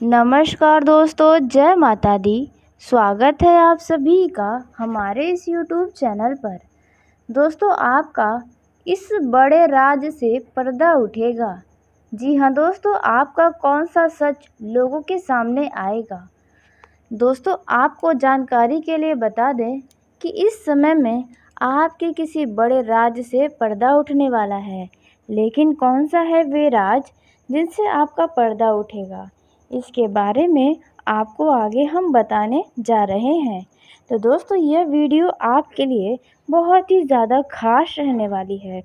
नमस्कार दोस्तों, जय माता दी। स्वागत है आप सभी का हमारे इस YouTube चैनल पर। दोस्तों, आपका इस बड़े राज से पर्दा उठेगा। जी हाँ दोस्तों, आपका कौन सा सच लोगों के सामने आएगा। दोस्तों, आपको जानकारी के लिए बता दें कि इस समय में आपके किसी बड़े राज से पर्दा उठने वाला है। लेकिन कौन सा है वे राज जिनसे आपका पर्दा उठेगा, इसके बारे में आपको आगे हम बताने जा रहे हैं। तो दोस्तों, यह वीडियो आपके लिए बहुत ही ज़्यादा खास रहने वाली है,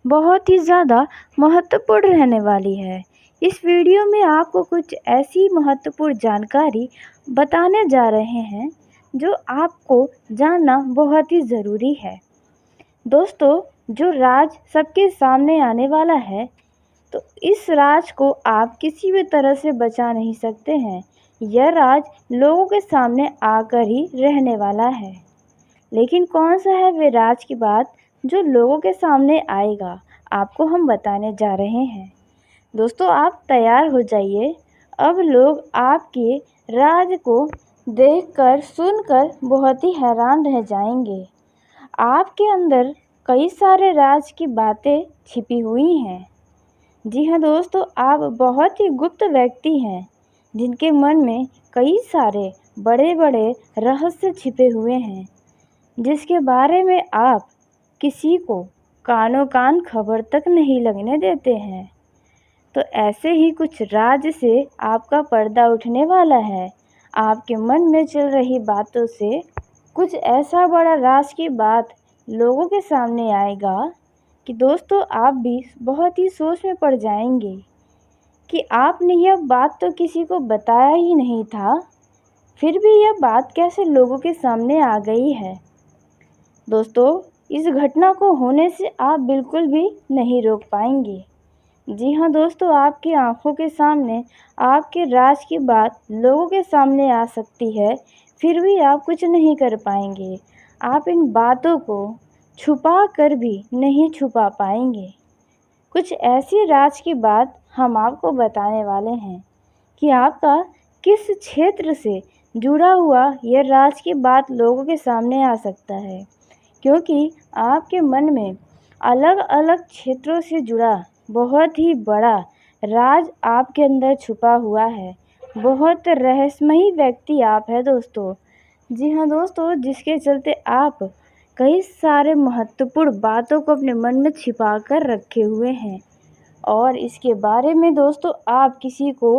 बहुत ही ज़्यादा महत्वपूर्ण रहने वाली है। इस वीडियो में आपको कुछ ऐसी महत्वपूर्ण जानकारी बताने जा रहे हैं जो आपको जानना बहुत ही ज़रूरी है। दोस्तों, जो राज सबके सामने आने वाला है, तो इस राज को आप किसी भी तरह से बचा नहीं सकते हैं। यह राज लोगों के सामने आकर ही रहने वाला है। लेकिन कौन सा है वे राज की बात जो लोगों के सामने आएगा, आपको हम बताने जा रहे हैं। दोस्तों, आप तैयार हो जाइए। अब लोग आपके राज को देखकर सुनकर बहुत ही हैरान रह जाएंगे। आपके अंदर कई सारे राज की बातें छिपी हुई हैं। जी हाँ दोस्तों, आप बहुत ही गुप्त व्यक्ति हैं जिनके मन में कई सारे बड़े बड़े रहस्य छिपे हुए हैं, जिसके बारे में आप किसी को कानो कान खबर तक नहीं लगने देते हैं। तो ऐसे ही कुछ राज से आपका पर्दा उठने वाला है। आपके मन में चल रही बातों से कुछ ऐसा बड़ा राज की बात लोगों के सामने आएगा कि दोस्तों, आप भी बहुत ही सोच में पड़ जाएंगे कि आपने यह बात तो किसी को बताया ही नहीं था, फिर भी यह बात कैसे लोगों के सामने आ गई है। दोस्तों, इस घटना को होने से आप बिल्कुल भी नहीं रोक पाएंगे। जी हाँ दोस्तों, आपकी आंखों के सामने आपके राज की बात लोगों के सामने आ सकती है, फिर भी आप कुछ नहीं कर पाएंगे। आप इन बातों को छुपा कर भी नहीं छुपा पाएंगे। कुछ ऐसी राज की बात हम आपको बताने वाले हैं कि आपका किस क्षेत्र से जुड़ा हुआ यह राज की बात लोगों के सामने आ सकता है, क्योंकि आपके मन में अलग अलग क्षेत्रों से जुड़ा बहुत ही बड़ा राज आपके अंदर छुपा हुआ है। बहुत रहस्यमयी व्यक्ति आप है दोस्तों। जी हाँ दोस्तों, जिसके चलते आप कई सारे महत्वपूर्ण बातों को अपने मन में छिपा कर रखे हुए हैं, और इसके बारे में दोस्तों आप किसी को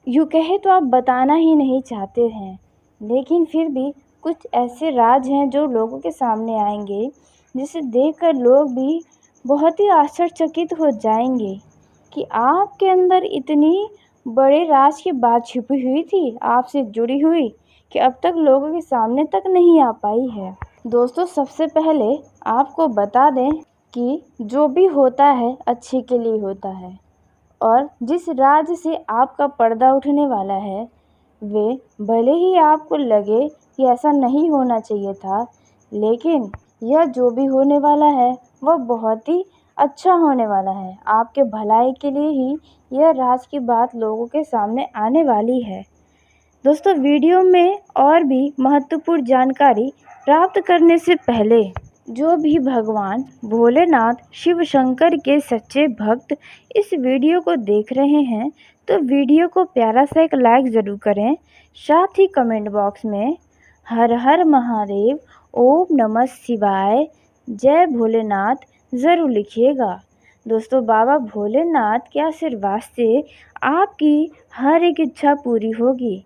यूँ कहे तो आप बताना ही नहीं चाहते हैं। लेकिन फिर भी कुछ ऐसे राज हैं जो लोगों के सामने आएंगे, जिसे देखकर लोग भी बहुत ही आश्चर्यचकित हो जाएंगे कि आपके अंदर इतनी बड़े राज की बात छिपी हुई थी, आपसे जुड़ी हुई, कि अब तक लोगों के सामने तक नहीं आ पाई है। दोस्तों, सबसे पहले आपको बता दें कि जो भी होता है अच्छे के लिए होता है, और जिस राज से आपका पर्दा उठने वाला है, वे भले ही आपको लगे कि ऐसा नहीं होना चाहिए था, लेकिन यह जो भी होने वाला है वह बहुत ही अच्छा होने वाला है। आपके भलाई के लिए ही यह राज की बात लोगों के सामने आने वाली है। दोस्तों, वीडियो में और भी महत्वपूर्ण जानकारी प्राप्त करने से पहले जो भी भगवान भोलेनाथ शिव शंकर के सच्चे भक्त इस वीडियो को देख रहे हैं, तो वीडियो को प्यारा सा एक लाइक ज़रूर करें। साथ ही कमेंट बॉक्स में हर हर महादेव, ओम नमः शिवाय, जय भोलेनाथ ज़रूर लिखिएगा। दोस्तों, बाबा भोलेनाथ के आशीर्वाद से आपकी हर एक इच्छा पूरी होगी।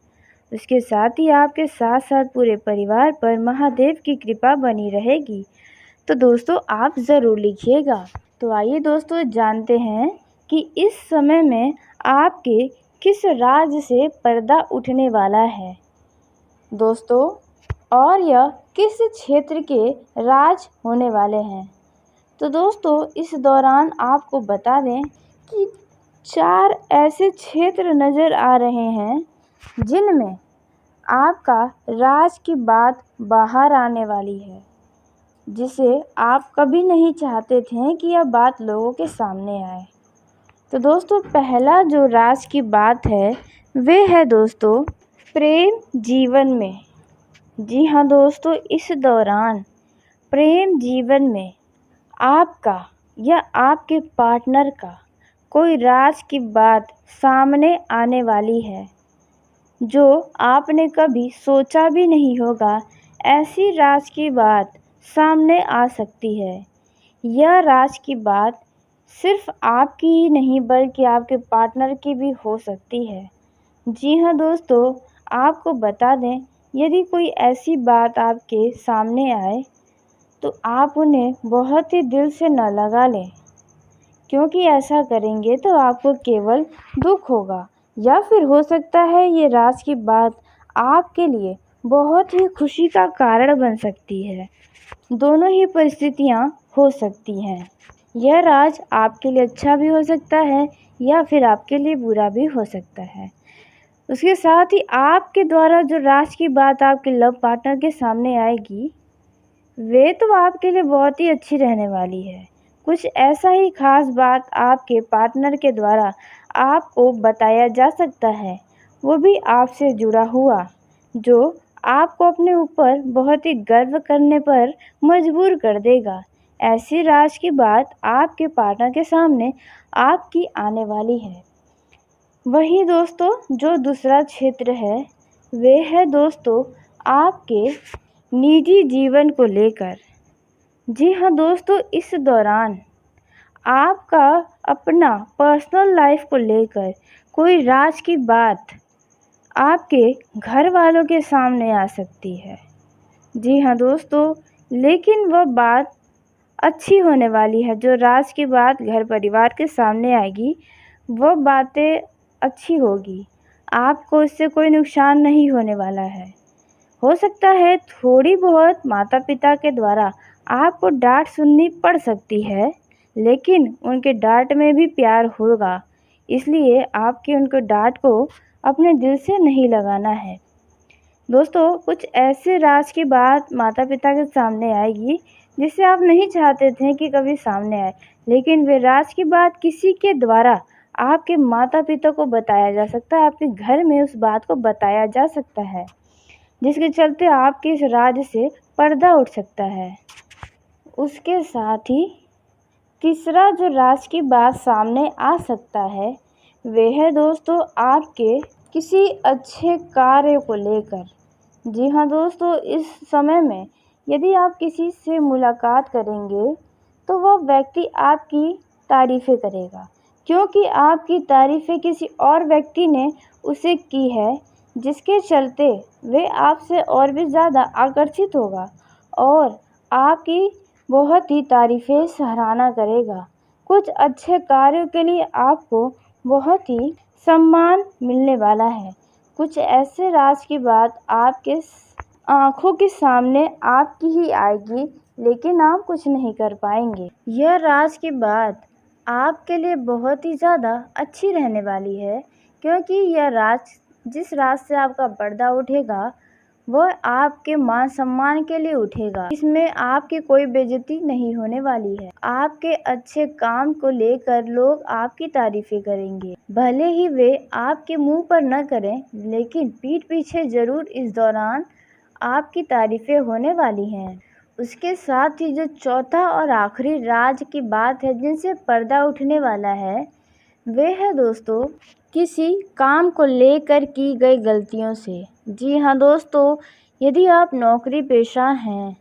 उसके साथ ही आपके साथ साथ पूरे परिवार पर महादेव की कृपा बनी रहेगी। तो दोस्तों, आप ज़रूर लिखिएगा। तो आइए दोस्तों, जानते हैं कि इस समय में आपके किस राज से पर्दा उठने वाला है दोस्तों, और यह किस क्षेत्र के राज होने वाले हैं। तो दोस्तों, इस दौरान आपको बता दें कि 4 ऐसे क्षेत्र नज़र आ रहे हैं जिनमें आपका राज की बात बाहर आने वाली है, जिसे आप कभी नहीं चाहते थे कि यह बात लोगों के सामने आए। तो दोस्तों, पहला जो राज की बात है वे है दोस्तों प्रेम जीवन में। जी हाँ दोस्तों, इस दौरान प्रेम जीवन में आपका या आपके पार्टनर का कोई राज की बात सामने आने वाली है जो आपने कभी सोचा भी नहीं होगा। ऐसी राज की बात सामने आ सकती है। यह राज की बात सिर्फ आपकी ही नहीं बल्कि आपके पार्टनर की भी हो सकती है। जी हाँ दोस्तों, आपको बता दें, यदि कोई ऐसी बात आपके सामने आए तो आप उन्हें बहुत ही दिल से न लगा लें, क्योंकि ऐसा करेंगे तो आपको केवल दुख होगा, या फिर हो सकता है ये राज की बात आपके लिए बहुत ही खुशी का कारण बन सकती है। दोनों ही परिस्थितियाँ हो सकती हैं। यह राज आपके लिए अच्छा भी हो सकता है या फिर आपके लिए बुरा भी हो सकता है। उसके साथ ही आपके द्वारा जो राज की बात आपके लव पार्टनर के सामने आएगी, वे तो आपके लिए बहुत ही अच्छी रहने वाली है। कुछ ऐसा ही खास बात आपके पार्टनर के द्वारा आपको बताया जा सकता है, वो भी आपसे जुड़ा हुआ, जो आपको अपने ऊपर बहुत ही गर्व करने पर मजबूर कर देगा। ऐसी राज की बात आपके पार्टनर के सामने आपकी आने वाली है। वहीं दोस्तों, जो दूसरा क्षेत्र है, वे है दोस्तों आपके निजी जीवन को लेकर। जी हाँ दोस्तों, इस दौरान आपका अपना पर्सनल लाइफ को लेकर कोई राज की बात आपके घर वालों के सामने आ सकती है। जी हाँ दोस्तों, लेकिन वह बात अच्छी होने वाली है। जो राज की बात घर परिवार के सामने आएगी, वह बातें अच्छी होगी। आपको इससे कोई नुकसान नहीं होने वाला है। हो सकता है थोड़ी बहुत माता पिता के द्वारा आपको डांट सुननी पड़ सकती है, लेकिन उनके डांट में भी प्यार होगा, इसलिए आपके उनको डांट को अपने दिल से नहीं लगाना है। दोस्तों, कुछ ऐसे राज की बात माता पिता के सामने आएगी जिसे आप नहीं चाहते थे कि कभी सामने आए, लेकिन वे राज की बात किसी के द्वारा आपके माता पिता को बताया जा सकता है। आपके घर में उस बात को बताया जा सकता है, जिसके चलते आपके इस राज से पर्दा उठ सकता है। उसके साथ ही तीसरा जो राज की बात सामने आ सकता है, वह है दोस्तों आपके किसी अच्छे कार्य को लेकर। जी हाँ दोस्तों, इस समय में यदि आप किसी से मुलाकात करेंगे तो वह व्यक्ति आपकी तारीफ़ें करेगा, क्योंकि आपकी तारीफ़ें किसी और व्यक्ति ने उसे की है, जिसके चलते वे आपसे और भी ज़्यादा आकर्षित होगा और आपकी बहुत ही तारीफ़ें सराहना करेगा। कुछ अच्छे कार्यों के लिए आपको बहुत ही सम्मान मिलने वाला है। कुछ ऐसे राज की बात आपके आँखों के सामने आपकी ही आएगी, लेकिन आप कुछ नहीं कर पाएंगे। यह राज की बात आपके लिए बहुत ही ज़्यादा अच्छी रहने वाली है, क्योंकि यह राज जिस राज से आपका पर्दा उठेगा वह आपके मान सम्मान के लिए उठेगा। इसमें आपकी कोई बेइज्जती नहीं होने वाली है। आपके अच्छे काम को लेकर लोग आपकी तारीफ़ें करेंगे, भले ही वे आपके मुंह पर न करें, लेकिन पीठ पीछे ज़रूर इस दौरान आपकी तारीफ़ें होने वाली हैं। उसके साथ ही जो चौथा और आखिरी राज की बात है जिनसे पर्दा उठने वाला है, वे है दोस्तों किसी काम को लेकर की गई गलतियों से। जी हाँ दोस्तों, यदि आप नौकरी पेशा हैं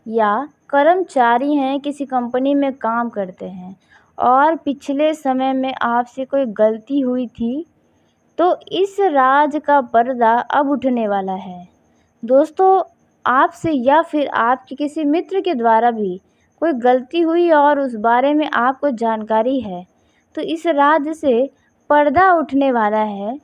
या कर्मचारी हैं, किसी कंपनी में काम करते हैं और पिछले समय में आपसे कोई गलती हुई थी, तो इस राज का पर्दा अब उठने वाला है। दोस्तों, आपसे या फिर आपके किसी मित्र के द्वारा भी कोई गलती हुई और उस बारे में आपको जानकारी है, तो इस राज से पर्दा उठने वाला है,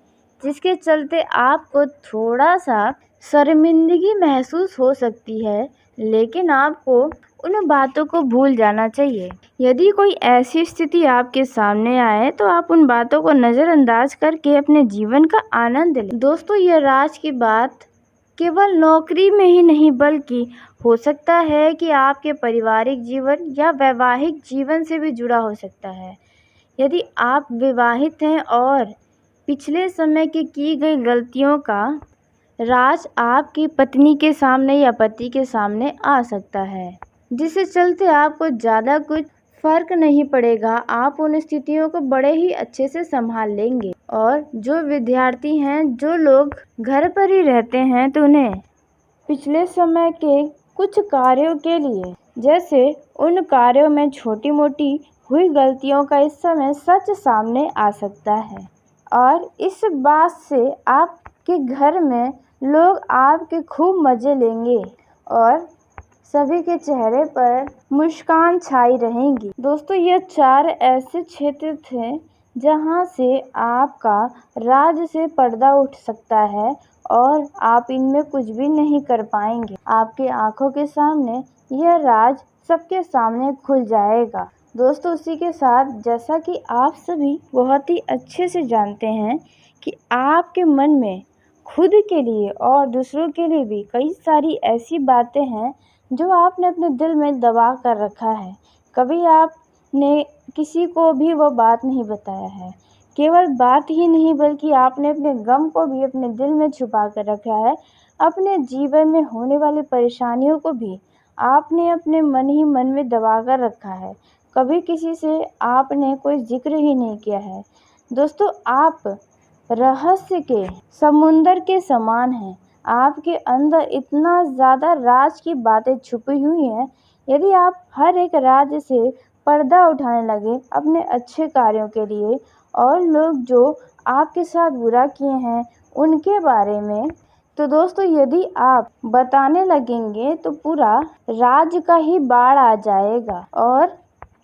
जिसके चलते आपको थोड़ा सा शर्मिंदगी महसूस हो सकती है, लेकिन आपको उन बातों को भूल जाना चाहिए। यदि कोई ऐसी स्थिति आपके सामने आए तो आप उन बातों को नज़रअंदाज करके अपने जीवन का आनंद लें। दोस्तों, यह राज की बात केवल नौकरी में ही नहीं बल्कि हो सकता है कि आपके पारिवारिक जीवन या वैवाहिक जीवन से भी जुड़ा हो सकता है। यदि आप विवाहित हैं और पिछले समय की गई गलतियों का राज आपकी पत्नी के सामने या पति के सामने आ सकता है, जिससे चलते आपको ज़्यादा कुछ फर्क नहीं पड़ेगा। आप उन स्थितियों को बड़े ही अच्छे से संभाल लेंगे। और जो विद्यार्थी हैं, जो लोग घर पर ही रहते हैं, तो उन्हें पिछले समय के कुछ कार्यों के लिए, जैसे उन कार्यों में छोटी मोटी हुई गलतियों का इस समय सच सामने आ सकता है। और इस बात से आपके घर में लोग आपके खूब मज़े लेंगे और सभी के चेहरे पर मुस्कान छाई रहेंगी। दोस्तों, ये 4 ऐसे क्षेत्र थे जहां से आपका राज से पर्दा उठ सकता है और आप इनमें कुछ भी नहीं कर पाएंगे। आपकी आंखों के सामने यह राज सबके सामने खुल जाएगा। दोस्तों, उसी के साथ जैसा कि आप सभी बहुत ही अच्छे से जानते हैं कि आपके मन में खुद के लिए और दूसरों के लिए भी कई सारी ऐसी बातें हैं जो आपने अपने दिल में दबा कर रखा है। कभी आपने किसी को भी वो बात नहीं बताया है। केवल बात ही नहीं, बल्कि आपने अपने गम को भी अपने दिल में छुपा कर रखा है। अपने जीवन में होने वाली परेशानियों को भी आपने अपने मन ही मन में दबा कर रखा है। कभी किसी से आपने कोई जिक्र ही नहीं किया है। दोस्तों, आप रहस्य के समुंदर के समान हैं। आपके अंदर इतना ज़्यादा राज की बातें छुपी हुई हैं। यदि आप हर एक राज से पर्दा उठाने लगे अपने अच्छे कार्यों के लिए और लोग जो आपके साथ बुरा किए हैं उनके बारे में, तो दोस्तों यदि आप बताने लगेंगे तो पूरा राज का ही बाढ़ आ जाएगा और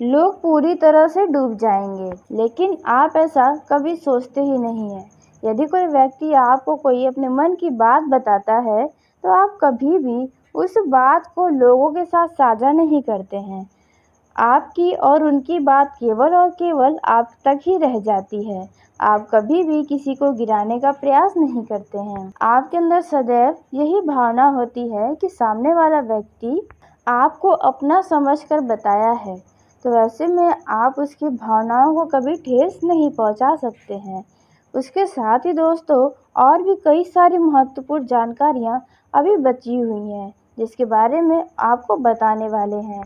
लोग पूरी तरह से डूब जाएंगे। लेकिन आप ऐसा कभी सोचते ही नहीं हैं। यदि कोई व्यक्ति आपको कोई अपने मन की बात बताता है तो आप कभी भी उस बात को लोगों के साथ साझा नहीं करते हैं। आपकी और उनकी बात केवल और केवल आप तक ही रह जाती है। आप कभी भी किसी को गिराने का प्रयास नहीं करते हैं। आपके अंदर सदैव यही भावना होती है कि सामने वाला व्यक्ति आपको अपना समझकर बताया है, तो ऐसे में आप उसकी भावनाओं को कभी ठेस नहीं पहुंचा सकते हैं। उसके साथ ही दोस्तों और भी कई सारी महत्वपूर्ण जानकारियां अभी बची हुई हैं, जिसके बारे में आपको बताने वाले हैं।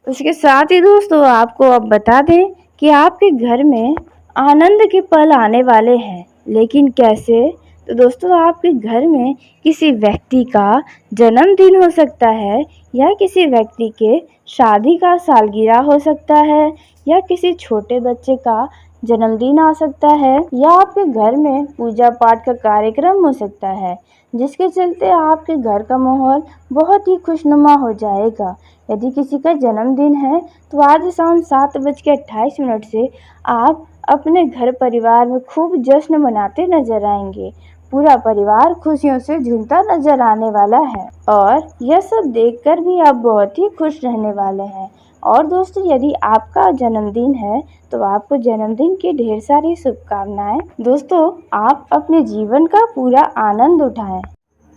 उसके साथ ही दोस्तों आपको अब बता दें कि आपके घर में आनंद के पल आने वाले हैं। लेकिन कैसे? तो दोस्तों आपके घर में किसी व्यक्ति का जन्मदिन हो सकता है, या किसी व्यक्ति के शादी का सालगिरह हो सकता है, या किसी छोटे बच्चे का जन्मदिन आ सकता है, या आपके घर में पूजा पाठ का कार्यक्रम हो सकता है, जिसके चलते आपके घर का माहौल बहुत ही खुशनुमा हो जाएगा। यदि किसी का जन्मदिन है तो आज शाम 7:28 से आप अपने घर परिवार में खूब जश्न मनाते नजर आएंगे। पूरा परिवार खुशियों से झूमता नजर आने वाला है और यह सब देखकर भी आप बहुत ही खुश रहने वाले हैं। और दोस्तों यदि आपका जन्मदिन है तो आपको जन्मदिन की ढेर सारी शुभकामनाएं। दोस्तों आप अपने जीवन का पूरा आनंद उठाएं।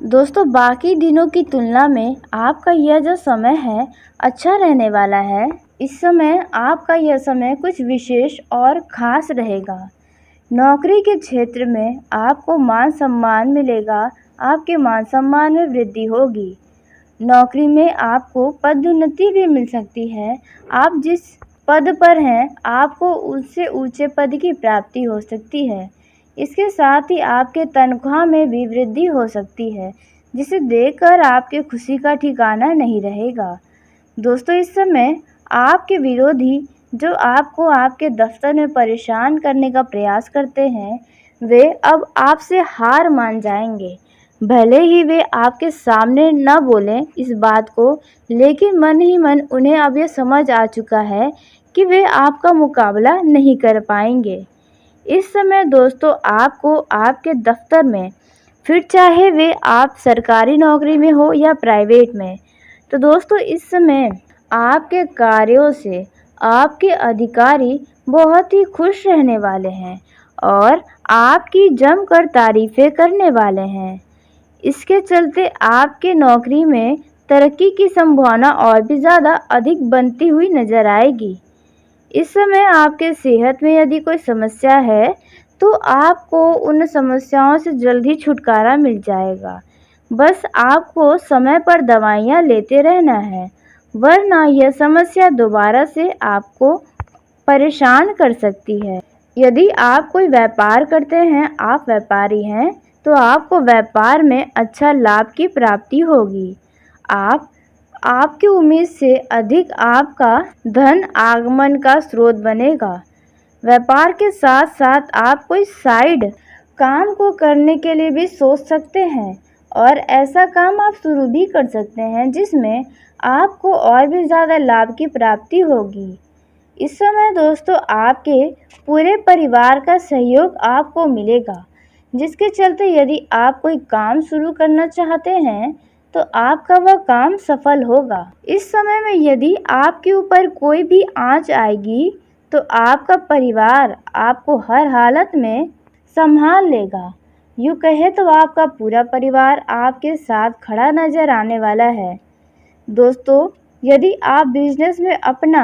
दोस्तों बाकी दिनों की तुलना में आपका यह जो समय है अच्छा रहने वाला है। इस समय आपका यह समय कुछ विशेष और ख़ास रहेगा। नौकरी के क्षेत्र में आपको मान सम्मान मिलेगा। आपके मान सम्मान में वृद्धि होगी। नौकरी में आपको पदोन्नति भी मिल सकती है। आप जिस पद पर हैं आपको उससे ऊंचे पद की प्राप्ति हो सकती है। इसके साथ ही आपके तनख्वाह में भी वृद्धि हो सकती है, जिसे देखकर आपके खुशी का ठिकाना नहीं रहेगा। दोस्तों इस समय आपके विरोधी जो आपको आपके दफ्तर में परेशान करने का प्रयास करते हैं, वे अब आपसे हार मान जाएंगे। भले ही वे आपके सामने न बोलें इस बात को, लेकिन मन ही मन उन्हें अब यह समझ आ चुका है कि वे आपका मुकाबला नहीं कर पाएंगे। इस समय दोस्तों आपको आपके दफ्तर में, फिर चाहे वे आप सरकारी नौकरी में हो या प्राइवेट में, तो दोस्तों इस समय आपके कार्यों से आपके अधिकारी बहुत ही खुश रहने वाले हैं और आपकी जमकर तारीफ़ें करने वाले हैं। इसके चलते आपके नौकरी में तरक्की की संभावना और भी ज़्यादा अधिक बनती हुई नज़र आएगी। इस समय आपके सेहत में यदि कोई समस्या है तो आपको उन समस्याओं से जल्द ही छुटकारा मिल जाएगा। बस आपको समय पर दवाइयाँ लेते रहना है, वरना यह समस्या दोबारा से आपको परेशान कर सकती है। यदि आप कोई व्यापार करते हैं, आप व्यापारी हैं, तो आपको व्यापार में अच्छा लाभ की प्राप्ति होगी। आपकी उम्मीद से अधिक आपका धन आगमन का स्रोत बनेगा। व्यापार के साथ साथ आप कोई साइड काम को करने के लिए भी सोच सकते हैं और ऐसा काम आप शुरू भी कर सकते हैं जिसमें आपको और भी ज़्यादा लाभ की प्राप्ति होगी। इस समय दोस्तों आपके पूरे परिवार का सहयोग आपको मिलेगा, जिसके चलते यदि आप कोई काम शुरू करना चाहते हैं तो आपका वह काम सफल होगा। इस समय में यदि आपके ऊपर कोई भी आंच आएगी तो आपका परिवार आपको हर हालत में संभाल लेगा। यूँ कहे तो आपका पूरा परिवार आपके साथ खड़ा नजर आने वाला है। दोस्तों, यदि आप बिजनेस में अपना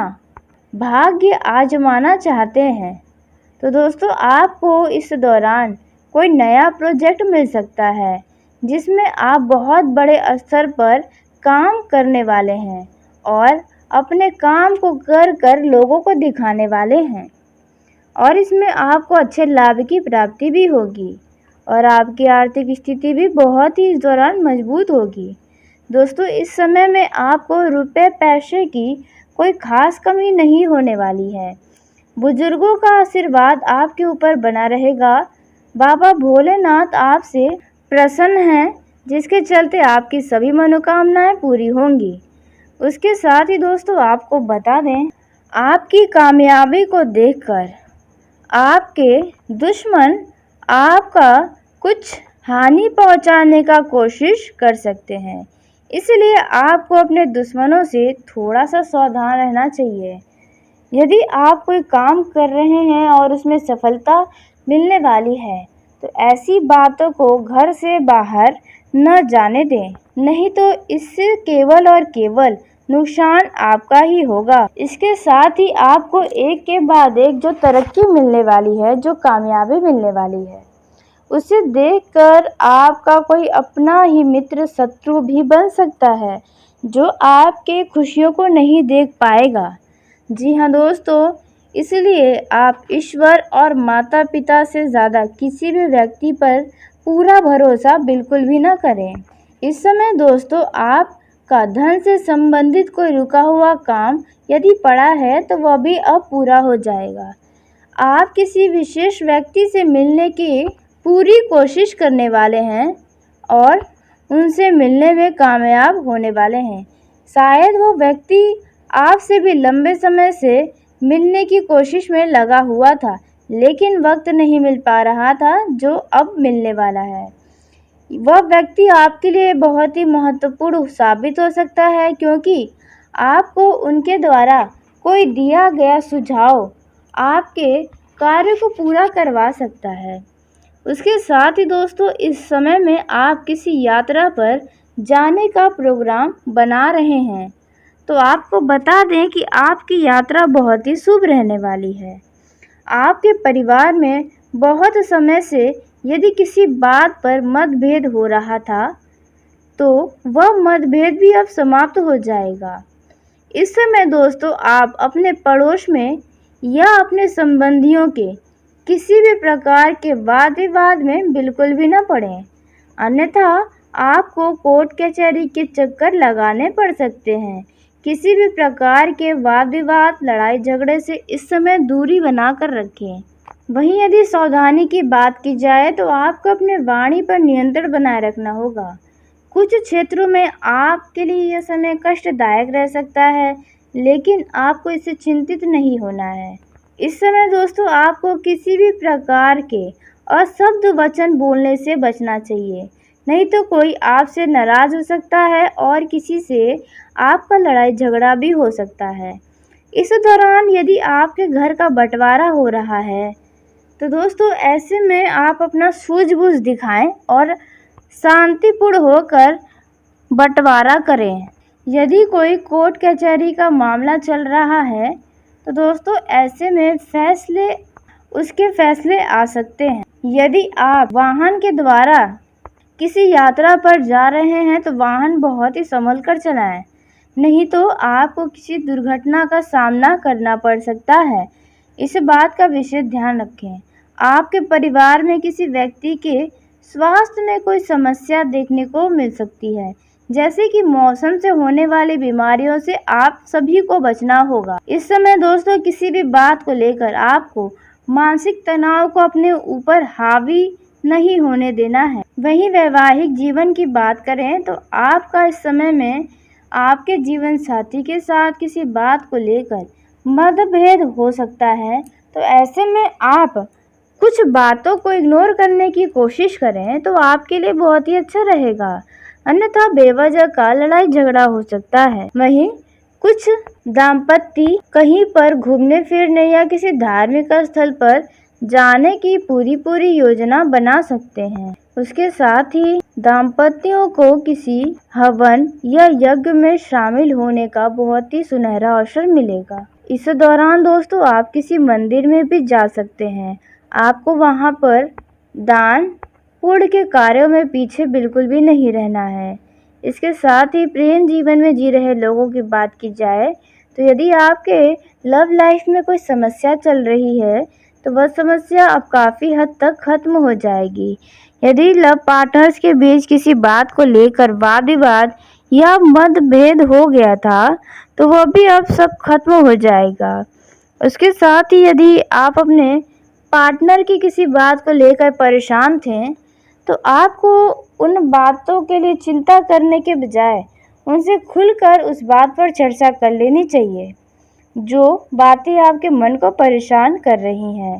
भाग्य आजमाना चाहते हैं तो दोस्तों आपको इस दौरान कोई नया प्रोजेक्ट मिल सकता है जिसमें आप बहुत बड़े स्तर पर काम करने वाले हैं और अपने काम को कर लोगों को दिखाने वाले हैं और इसमें आपको अच्छे लाभ की प्राप्ति भी होगी और आपकी आर्थिक स्थिति भी बहुत ही इस दौरान मजबूत होगी। दोस्तों, इस समय में आपको रुपए पैसे की कोई खास कमी नहीं होने वाली है। बुजुर्गों का आशीर्वाद आपके ऊपर बना रहेगा। बाबा भोलेनाथ आपसे प्रसन्न हैं, जिसके चलते आपकी सभी मनोकामनाएं पूरी होंगी। उसके साथ ही दोस्तों आपको बता दें, आपकी कामयाबी को देखकर आपके दुश्मन आपका कुछ हानि पहुंचाने का कोशिश कर सकते हैं, इसलिए आपको अपने दुश्मनों से थोड़ा सा सावधान रहना चाहिए। यदि आप कोई काम कर रहे हैं और उसमें सफलता मिलने वाली है तो ऐसी बातों को घर से बाहर न जाने दें, नहीं तो इससे केवल और केवल नुकसान आपका ही होगा। इसके साथ ही आपको एक के बाद एक जो तरक्की मिलने वाली है, जो कामयाबी मिलने वाली है, उसे देखकर आपका कोई अपना ही मित्र शत्रु भी बन सकता है जो आपके खुशियों को नहीं देख पाएगा। जी हाँ दोस्तों, इसलिए आप ईश्वर और माता पिता से ज़्यादा किसी भी व्यक्ति पर पूरा भरोसा बिल्कुल भी ना करें। इस समय दोस्तों आपका धन से संबंधित कोई रुका हुआ काम यदि पड़ा है तो वह भी अब पूरा हो जाएगा। आप किसी विशेष व्यक्ति से मिलने की पूरी कोशिश करने वाले हैं और उनसे मिलने में कामयाब होने वाले हैं। शायद वो व्यक्ति आपसे भी लंबे समय से मिलने की कोशिश में लगा हुआ था, लेकिन वक्त नहीं मिल पा रहा था, जो अब मिलने वाला है। वह व्यक्ति आपके लिए बहुत ही महत्वपूर्ण साबित हो सकता है, क्योंकि आपको उनके द्वारा कोई दिया गया सुझाव आपके कार्य को पूरा करवा सकता है। उसके साथ ही दोस्तों इस समय में आप किसी यात्रा पर जाने का प्रोग्राम बना रहे हैं, तो आपको बता दें कि आपकी यात्रा बहुत ही शुभ रहने वाली है। आपके परिवार में बहुत समय से यदि किसी बात पर मतभेद हो रहा था तो वह मतभेद भी अब समाप्त हो जाएगा। इस समय दोस्तों आप अपने पड़ोस में या अपने संबंधियों के किसी भी प्रकार के वाद विवाद में बिल्कुल भी न पड़ें, अन्यथा आपको कोर्ट कचहरी के चक्कर लगाने पड़ सकते हैं। किसी भी प्रकार के वाद विवाद लड़ाई झगड़े से इस समय दूरी बनाकर रखें। वहीं यदि सावधानी की बात की जाए तो आपको अपने वाणी पर नियंत्रण बनाए रखना होगा। कुछ क्षेत्रों में आपके लिए यह समय कष्टदायक रह सकता है, लेकिन आपको इससे चिंतित नहीं होना है। इस समय दोस्तों आपको किसी भी प्रकार के अशब्द वचन बोलने से बचना चाहिए, नहीं तो कोई आपसे नाराज़ हो सकता है और किसी से आपका लड़ाई झगड़ा भी हो सकता है। इस दौरान यदि आपके घर का बंटवारा हो रहा है तो दोस्तों ऐसे में आप अपना सूझबूझ दिखाएं और शांतिपूर्ण होकर बंटवारा करें। यदि कोई कोर्ट कचहरी का मामला चल रहा है तो दोस्तों ऐसे में उसके फैसले आ सकते हैं। यदि आप वाहन के द्वारा किसी यात्रा पर जा रहे हैं तो वाहन बहुत ही संभल कर चलाएं, नहीं तो आपको किसी दुर्घटना का सामना करना पड़ सकता है। इस बात का विशेष ध्यान रखें। आपके परिवार में किसी व्यक्ति के स्वास्थ्य में कोई समस्या देखने को मिल सकती है, जैसे कि मौसम से होने वाली बीमारियों से आप सभी को बचना होगा। इस समय दोस्तों किसी भी बात को लेकर आपको मानसिक तनाव को अपने ऊपर हावी नहीं होने देना है। वहीं वैवाहिक जीवन की बात करें तो आपका इस समय में आपके जीवन साथी के साथ किसी बात को लेकर मतभेद हो सकता है, तो ऐसे में आप कुछ बातों को इग्नोर करने की कोशिश करें तो आपके लिए बहुत ही अच्छा रहेगा, अन्यथा बेवजह का लड़ाई झगड़ा हो सकता है। वहीं कुछ दाम्पत्य कहीं पर घूमने फिरने या किसी धार्मिक स्थल पर जाने की पूरी योजना बना सकते हैं। उसके साथ ही दाम्पत्यों को किसी हवन या यज्ञ में शामिल होने का बहुत ही सुनहरा अवसर मिलेगा। इस दौरान दोस्तों आप किसी मंदिर में भी जा सकते हैं। आपको वहां पर दान पुण्य के कार्यों में पीछे बिल्कुल भी नहीं रहना है। इसके साथ ही प्रेम जीवन में जी रहे लोगों की बात की जाए तो यदि आपके लव लाइफ में कोई समस्या चल रही है तो वह समस्या अब काफ़ी हद तक खत्म हो जाएगी। यदि लव पार्टनर्स के बीच किसी बात को लेकर वाद विवाद या मतभेद हो गया था तो वह भी अब सब खत्म हो जाएगा। उसके साथ ही यदि आप अपने पार्टनर की किसी बात को लेकर परेशान थे तो आपको उन बातों के लिए चिंता करने के बजाय उनसे खुलकर उस बात पर चर्चा कर लेनी चाहिए जो बातें आपके मन को परेशान कर रही हैं।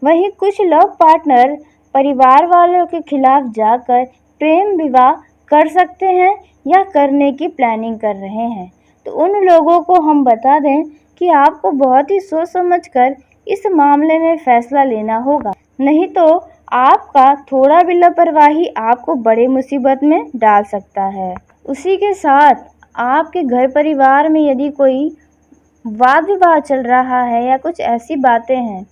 वहीं कुछ लव पार्टनर परिवार वालों के खिलाफ जाकर प्रेम विवाह कर सकते हैं या करने की प्लानिंग कर रहे हैं, तो उन लोगों को हम बता दें कि आपको बहुत ही सोच समझकर इस मामले में फैसला लेना होगा, नहीं तो आपका थोड़ा भी लापरवाही आपको बड़े मुसीबत में डाल सकता है। उसी के साथ आपके घर परिवार में यदि कोई वाद विवाद चल रहा है या कुछ ऐसी बातें हैं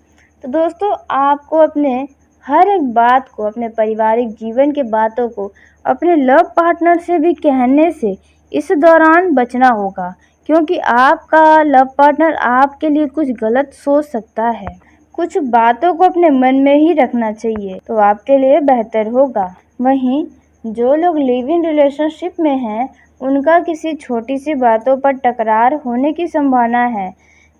तो दोस्तों आपको अपने हर एक बात को, अपने पारिवारिक जीवन के बातों को अपने लव पार्टनर से भी कहने से इस दौरान बचना होगा, क्योंकि आपका लव पार्टनर आपके लिए कुछ गलत सोच सकता है। कुछ बातों को अपने मन में ही रखना चाहिए तो आपके लिए बेहतर होगा। वहीं जो लोग लिव इन रिलेशनशिप में हैं उनका किसी छोटी सी बातों पर टकरार होने की संभावना है,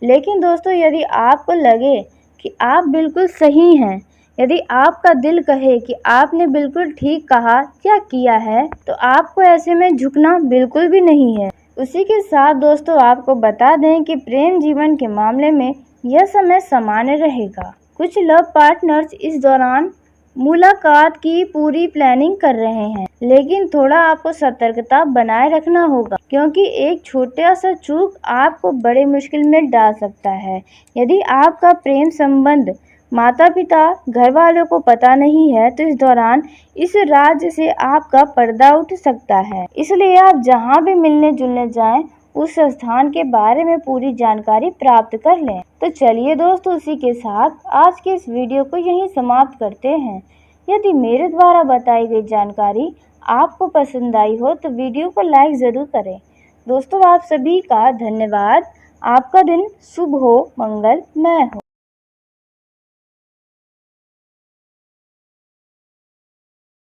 लेकिन दोस्तों यदि आपको लगे कि आप बिल्कुल सही हैं, यदि आपका दिल कहे कि आपने बिल्कुल ठीक कहा या किया है तो आपको ऐसे में झुकना बिल्कुल भी नहीं है। उसी के साथ दोस्तों आपको बता दें कि प्रेम जीवन के मामले में यह समय सामान्य रहेगा। कुछ लव पार्टनर्स इस दौरान मुलाकात की पूरी प्लानिंग कर रहे हैं, लेकिन थोड़ा आपको सतर्कता बनाए रखना होगा, क्योंकि एक छोटा सा चूक आपको बड़े मुश्किल में डाल सकता है। यदि आपका प्रेम संबंध माता पिता घर वालों को पता नहीं है तो इस दौरान इस राज से आपका पर्दा उठ सकता है, इसलिए आप जहां भी मिलने जुलने जाएं उस स्थान के बारे में पूरी जानकारी प्राप्त कर लें। तो चलिए दोस्तों उसी के साथ आज के इस वीडियो को यहीं समाप्त करते हैं। यदि मेरे द्वारा बताई गई जानकारी आपको पसंद आई हो तो वीडियो को लाइक ज़रूर करें। दोस्तों आप सभी का धन्यवाद। आपका दिन शुभ हो, मंगलमय हो।